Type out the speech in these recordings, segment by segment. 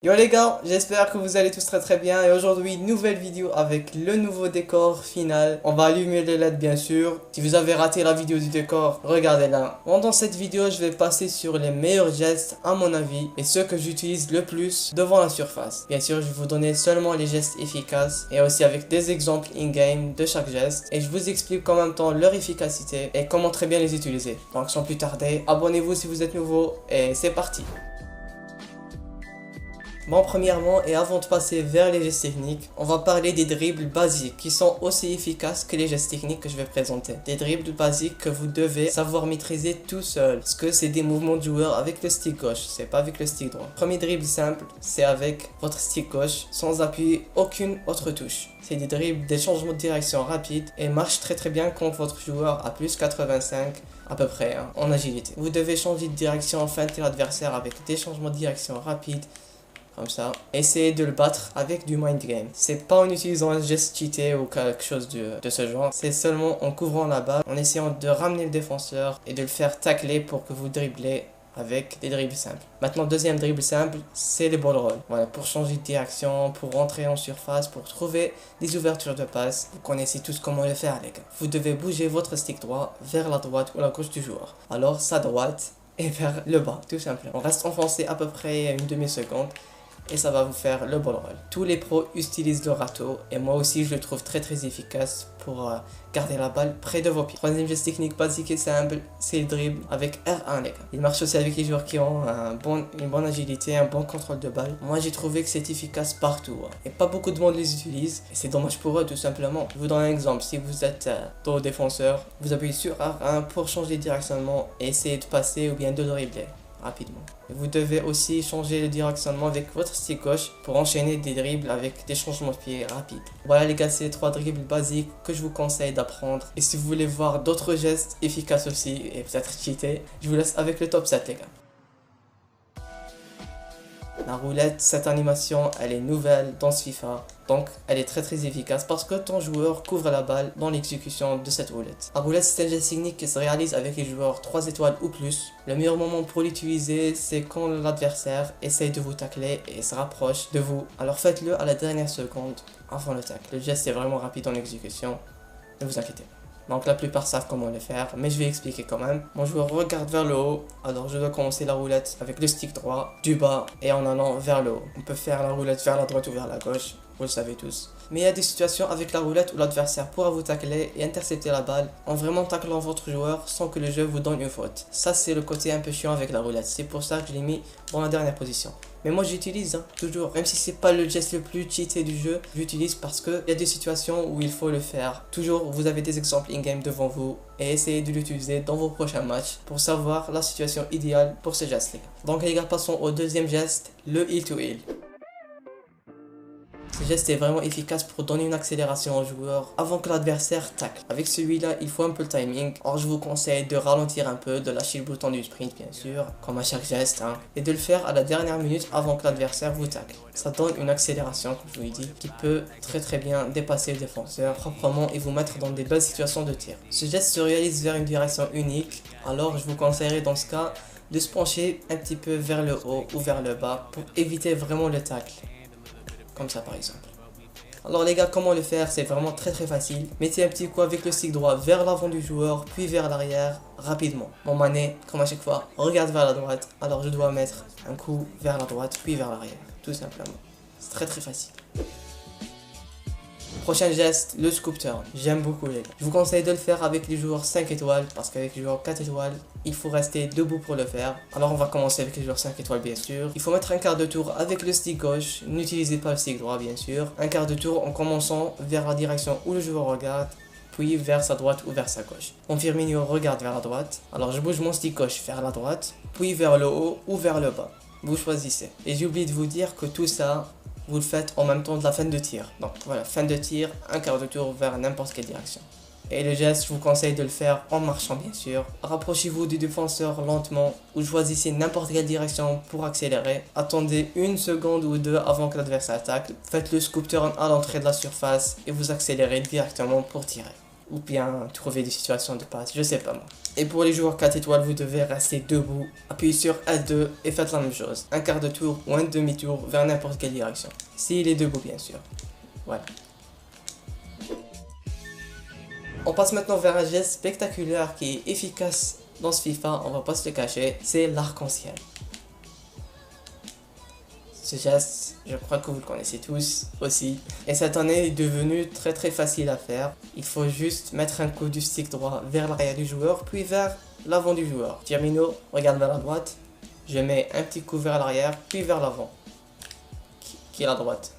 Yo les gars, j'espère que vous allez tous très bien et aujourd'hui nouvelle vidéo avec le nouveau décor final. On va allumer les LED bien sûr. Si vous avez raté la vidéo du décor, regardez-la. Bon, dans cette vidéo, je vais passer sur les meilleurs gestes à mon avis et ceux que j'utilise le plus devant la surface. Bien sûr, je vais vous donner seulement les gestes efficaces et aussi avec des exemples in-game de chaque geste et je vous explique en même temps leur efficacité et comment très bien les utiliser. Donc sans plus tarder, abonnez-vous si vous êtes nouveau et c'est parti. Bon, premièrement, et avant de passer vers les gestes techniques, on va parler des dribbles basiques qui sont aussi efficaces que les gestes techniques que je vais présenter. Des dribbles basiques que vous devez savoir maîtriser tout seul, parce que c'est des mouvements de joueur avec le stick gauche, c'est pas avec le stick droit. Premier dribble simple, c'est avec votre stick gauche, sans appuyer aucune autre touche. C'est des dribbles, des changements de direction rapides et marchent très bien contre votre joueur à plus 85 à peu près en agilité. Vous devez changer de direction, feinter l'adversaire avec des changements de direction rapides. Comme ça, essayez de le battre avec du mind game. C'est pas en utilisant un geste cheaté ou quelque chose de ce genre. C'est seulement en couvrant la balle, en essayant de ramener le défenseur et de le faire tacler pour que vous dribblez avec des dribbles simples. Maintenant, deuxième dribble simple, c'est les ball roll. Voilà, pour changer de direction, pour rentrer en surface, pour trouver des ouvertures de passe. Vous connaissez tous comment le faire, les gars. Vous devez bouger votre stick droit vers la droite ou la gauche du joueur. Alors, sa droite et vers le bas, tout simplement. On reste enfoncé à peu près une demi-seconde. Et ça va vous faire le ball roll. Tous les pros utilisent le râteau et moi aussi je le trouve très efficace pour garder la balle près de vos pieds. Troisième geste technique basique et simple, c'est le dribble avec R1 les gars. Il marche aussi avec les joueurs qui ont une bonne agilité, un bon contrôle de balle. Moi j'ai trouvé que c'est efficace partout et pas beaucoup de monde les utilise et c'est dommage pour eux tout simplement. Je vous donne un exemple, si vous êtes dos défenseur, vous appuyez sur R1 pour changer directionnement et essayer de passer ou bien de dribbler rapidement. Vous devez aussi changer le directionnement avec votre stick gauche pour enchaîner des dribbles avec des changements de pied rapides. Voilà les gars, c'est les 3 dribbles basiques que je vous conseille d'apprendre. Et si vous voulez voir d'autres gestes efficaces aussi et peut-être cheater, je vous laisse avec le top 7 les gars. La roulette, cette animation, elle est nouvelle dans ce FIFA. Donc, elle est très efficace parce que ton joueur couvre la balle dans l'exécution de cette roulette. La roulette, c'est un geste technique qui se réalise avec les joueurs 3 étoiles ou plus. Le meilleur moment pour l'utiliser, c'est quand l'adversaire essaye de vous tacler et se rapproche de vous. Alors faites-le à la dernière seconde avant le tacle. Le geste est vraiment rapide en exécution. Ne vous inquiétez pas. Donc la plupart savent comment le faire, mais je vais expliquer quand même. Mon joueur regarde vers le haut, alors je dois commencer la roulette avec le stick droit, du bas et en allant vers le haut. On peut faire la roulette vers la droite ou vers la gauche, vous le savez tous. Mais il y a des situations avec la roulette où l'adversaire pourra vous tacler et intercepter la balle en vraiment taclant votre joueur sans que le jeu vous donne une faute. Ça c'est le côté un peu chiant avec la roulette, c'est pour ça que je l'ai mis dans la dernière position. Mais moi j'utilise toujours, même si c'est pas le geste le plus cheaté du jeu, j'utilise parce qu'il y a des situations où il faut le faire. Toujours vous avez des exemples in-game devant vous et essayez de l'utiliser dans vos prochains matchs pour savoir la situation idéale pour ce geste les gars. Donc les gars, passons au deuxième geste, le heel to heel. Ce geste est vraiment efficace pour donner une accélération au joueur avant que l'adversaire tacle. Avec celui-là, il faut un peu le timing. Or, je vous conseille de ralentir un peu, de lâcher le bouton du sprint bien sûr, comme à chaque geste, et de le faire à la dernière minute avant que l'adversaire vous tacle. Ça donne une accélération, comme je vous l'ai dit, qui peut très bien dépasser le défenseur proprement et vous mettre dans des belles situations de tir. Ce geste se réalise vers une direction unique, alors je vous conseillerais dans ce cas de se pencher un petit peu vers le haut ou vers le bas pour éviter vraiment le tacle. Comme ça par exemple. Alors les gars, comment le faire? C'est vraiment très facile. Mettez un petit coup avec le stick droit vers l'avant du joueur, puis vers l'arrière, rapidement. Mon manet, comme à chaque fois, regarde vers la droite. Alors je dois mettre un coup vers la droite, puis vers l'arrière. Tout simplement. C'est très facile. Prochain geste, le scoop turn. J'aime beaucoup les gars. Je vous conseille de le faire avec les joueurs 5 étoiles parce qu'avec les joueurs 4 étoiles, il faut rester debout pour le faire. Alors on va commencer avec les joueurs 5 étoiles bien sûr. Il faut mettre un quart de tour avec le stick gauche. N'utilisez pas le stick droit bien sûr. Un quart de tour en commençant vers la direction où le joueur regarde, puis vers sa droite ou vers sa gauche. Mon Firmino regarde vers la droite. Alors je bouge mon stick gauche vers la droite, puis vers le haut ou vers le bas. Vous choisissez. Et j'ai oublié de vous dire que tout ça, vous le faites en même temps de la fin de tir. Donc voilà, fin de tir, un quart de tour vers n'importe quelle direction. Et le geste, je vous conseille de le faire en marchant bien sûr. Rapprochez-vous du défenseur lentement ou choisissez n'importe quelle direction pour accélérer. Attendez une seconde ou deux avant que l'adversaire attaque. Faites le scoop turn à l'entrée de la surface et vous accélérez directement pour tirer. ou bien trouver des situations de passe, je sais pas moi. Et pour les joueurs 4 étoiles, vous devez rester debout, appuyez sur L2 et faites la même chose. Un quart de tour ou un demi-tour vers n'importe quelle direction. S'il est debout bien sûr. Voilà. On passe maintenant vers un geste spectaculaire qui est efficace dans ce FIFA, on va pas se le cacher, c'est l'arc-en-ciel. Ce geste, je crois que vous le connaissez tous aussi. Et cette année est devenu très facile à faire. Il faut juste mettre un coup du stick droit vers l'arrière du joueur, puis vers l'avant du joueur. Firmino regarde vers la droite. Je mets un petit coup vers l'arrière, puis vers l'avant, qui est la droite.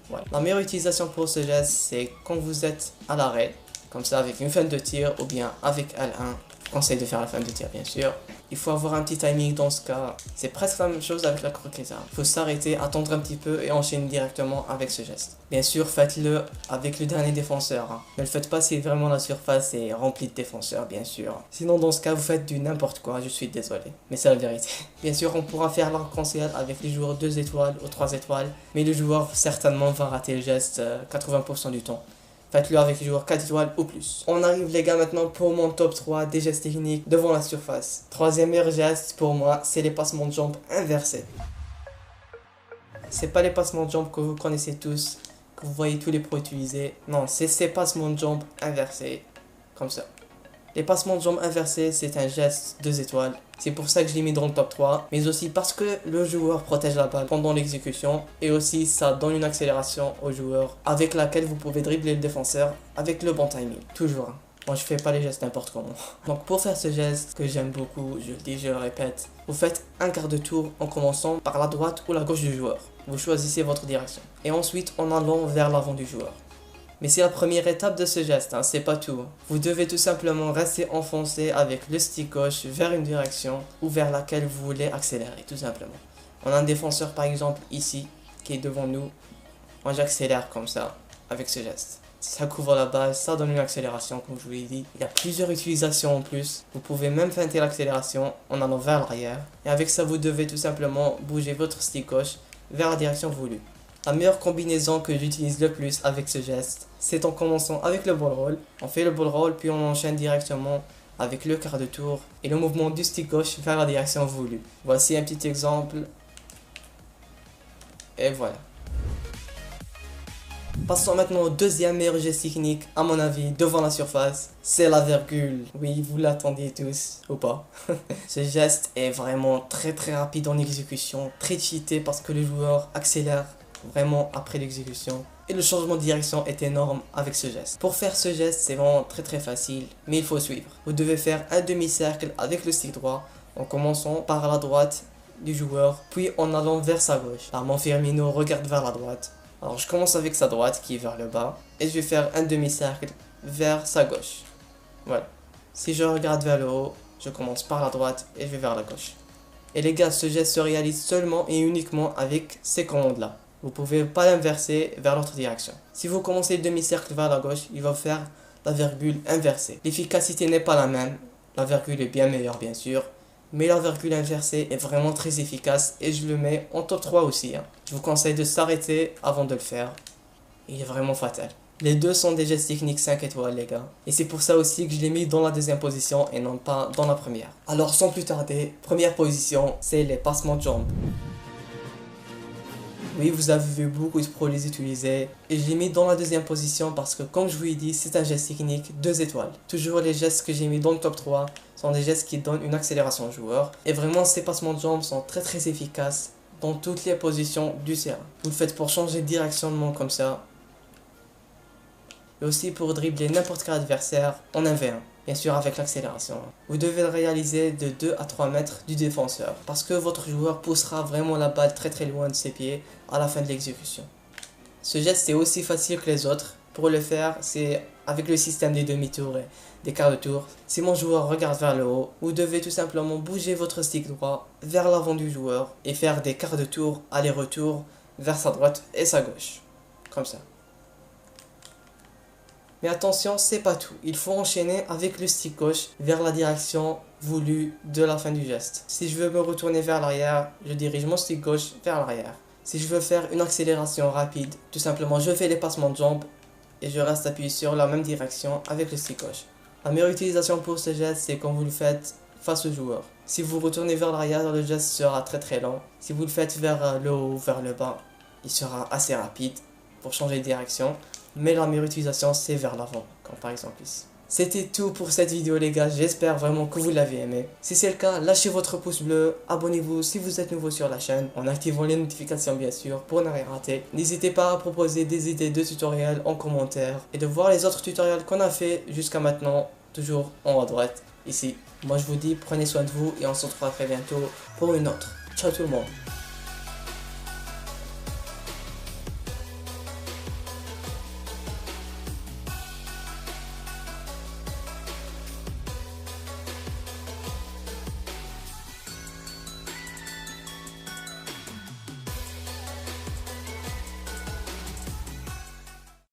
Voilà. La meilleure utilisation pour ce geste, c'est quand vous êtes à l'arrêt, comme ça avec une fin de tir ou bien avec L1. Je conseille de faire la fin de tir bien sûr. Il faut avoir un petit timing dans ce cas. C'est presque la même chose avec la croqueta. Il faut s'arrêter, attendre un petit peu et enchaîner directement avec ce geste. Bien sûr, faites-le avec le dernier défenseur. Ne le faites pas si vraiment la surface est remplie de défenseurs, bien sûr. Sinon, dans ce cas, vous faites du n'importe quoi. Je suis désolé, mais c'est la vérité. Bien sûr, on pourra faire l'arc-en-ciel avec les joueurs 2 étoiles ou 3 étoiles, mais le joueur certainement va rater le geste 80% du temps. Faites-le avec les joueurs 4 étoiles ou plus. On arrive les gars maintenant pour mon top 3 des gestes techniques devant la surface. Troisième meilleur geste pour moi, c'est les passements de jambes inversés. C'est pas les passements de jambes que vous connaissez tous, que vous voyez tous les pros utiliser. Non, c'est ces passements de jambes inversés, comme ça. Les passements de jambes inversés, c'est un geste 2 étoiles. C'est pour ça que je l'ai mis dans le top 3. Mais aussi parce que le joueur protège la balle pendant l'exécution. Et aussi, ça donne une accélération au joueur avec laquelle vous pouvez dribbler le défenseur avec le bon timing. Toujours. Moi, je fais pas les gestes n'importe comment. Donc, pour faire ce geste que j'aime beaucoup, je le dis, je le répète, vous faites un quart de tour en commençant par la droite ou la gauche du joueur. Vous choisissez votre direction. Et ensuite, en allant vers l'avant du joueur. Mais c'est la première étape de ce geste, c'est pas tout. Vous devez tout simplement rester enfoncé avec le stick gauche vers une direction ou vers laquelle vous voulez accélérer, tout simplement. On a un défenseur par exemple ici, qui est devant nous. Moi j'accélère comme ça, avec ce geste. Ça couvre la base, ça donne une accélération comme je vous l'ai dit. Il y a plusieurs utilisations en plus. Vous pouvez même feinter l'accélération en allant vers l'arrière. Et avec ça vous devez tout simplement bouger votre stick gauche vers la direction voulue. La meilleure combinaison que j'utilise le plus avec ce geste, c'est en commençant avec le ball roll. On fait le ball roll puis on enchaîne directement avec le quart de tour et le mouvement du stick gauche vers la direction voulue. Voici un petit exemple. Et voilà. Passons maintenant au deuxième meilleur geste technique, à mon avis, devant la surface. C'est la virgule. Oui, vous l'attendiez tous, ou pas. Ce geste est vraiment très rapide en exécution, très cheaté parce que le joueur accélère vraiment après l'exécution. Et le changement de direction est énorme avec ce geste. Pour faire ce geste, c'est vraiment très facile, mais il faut suivre. Vous devez faire un demi-cercle avec le stick droit, en commençant par la droite du joueur, puis en allant vers sa gauche. Là, mon Firmino regarde vers la droite. Alors je commence avec sa droite qui est vers le bas, et je vais faire un demi-cercle vers sa gauche. Voilà. Si je regarde vers le haut, je commence par la droite et je vais vers la gauche. Et les gars, ce geste se réalise seulement et uniquement avec ces commandes-là. Vous ne pouvez pas l'inverser vers l'autre direction. Si vous commencez le demi-cercle vers la gauche, il va faire la virgule inversée. L'efficacité n'est pas la même. La virgule est bien meilleure, bien sûr. Mais la virgule inversée est vraiment très efficace et je le mets en top 3 aussi. Je vous conseille de s'arrêter avant de le faire. Il est vraiment fatal. Les deux sont des gestes techniques 5 étoiles, les gars. Et c'est pour ça aussi que je l'ai mis dans la deuxième position et non pas dans la première. Alors, sans plus tarder, première position, c'est les passements de jambes. Oui, vous avez vu beaucoup de pros les utiliser. Et je l'ai mis dans la deuxième position parce que, comme je vous l'ai dit, c'est un geste technique 2 étoiles. Toujours les gestes que j'ai mis dans le top 3 sont des gestes qui donnent une accélération au joueur. Et vraiment, ces passements de jambes sont très efficaces dans toutes les positions du terrain. Vous le faites pour changer de directionnement comme ça. Et aussi pour dribbler n'importe quel adversaire en 1v1. Bien sûr avec l'accélération. Vous devez le réaliser de 2 à 3 mètres du défenseur. Parce que votre joueur poussera vraiment la balle très loin de ses pieds à la fin de l'exécution. Ce geste est aussi facile que les autres. Pour le faire, c'est avec le système des demi-tours et des quarts de tour. Si mon joueur regarde vers le haut, vous devez tout simplement bouger votre stick droit vers l'avant du joueur et faire des quarts de tour aller-retour vers sa droite et sa gauche. Comme ça. Mais attention, c'est pas tout. Il faut enchaîner avec le stick gauche vers la direction voulue de la fin du geste. Si je veux me retourner vers l'arrière, je dirige mon stick gauche vers l'arrière. Si je veux faire une accélération rapide, tout simplement je fais les passements de jambes et je reste appuyé sur la même direction avec le stick gauche. La meilleure utilisation pour ce geste, c'est quand vous le faites face au joueur. Si vous retournez vers l'arrière, le geste sera très lent. Si vous le faites vers le haut ou vers le bas, il sera assez rapide pour changer de direction. Mais la meilleure utilisation, c'est vers l'avant, comme par exemple ici. C'était tout pour cette vidéo les gars, j'espère vraiment que vous l'avez aimé. Si c'est le cas, lâchez votre pouce bleu, abonnez-vous si vous êtes nouveau sur la chaîne, en activant les notifications bien sûr pour ne rien rater. N'hésitez pas à proposer des idées de tutoriels en commentaire et de voir les autres tutoriels qu'on a fait jusqu'à maintenant, toujours en haut à droite, ici. Moi je vous dis prenez soin de vous et on se retrouvera très bientôt pour une autre. Ciao tout le monde.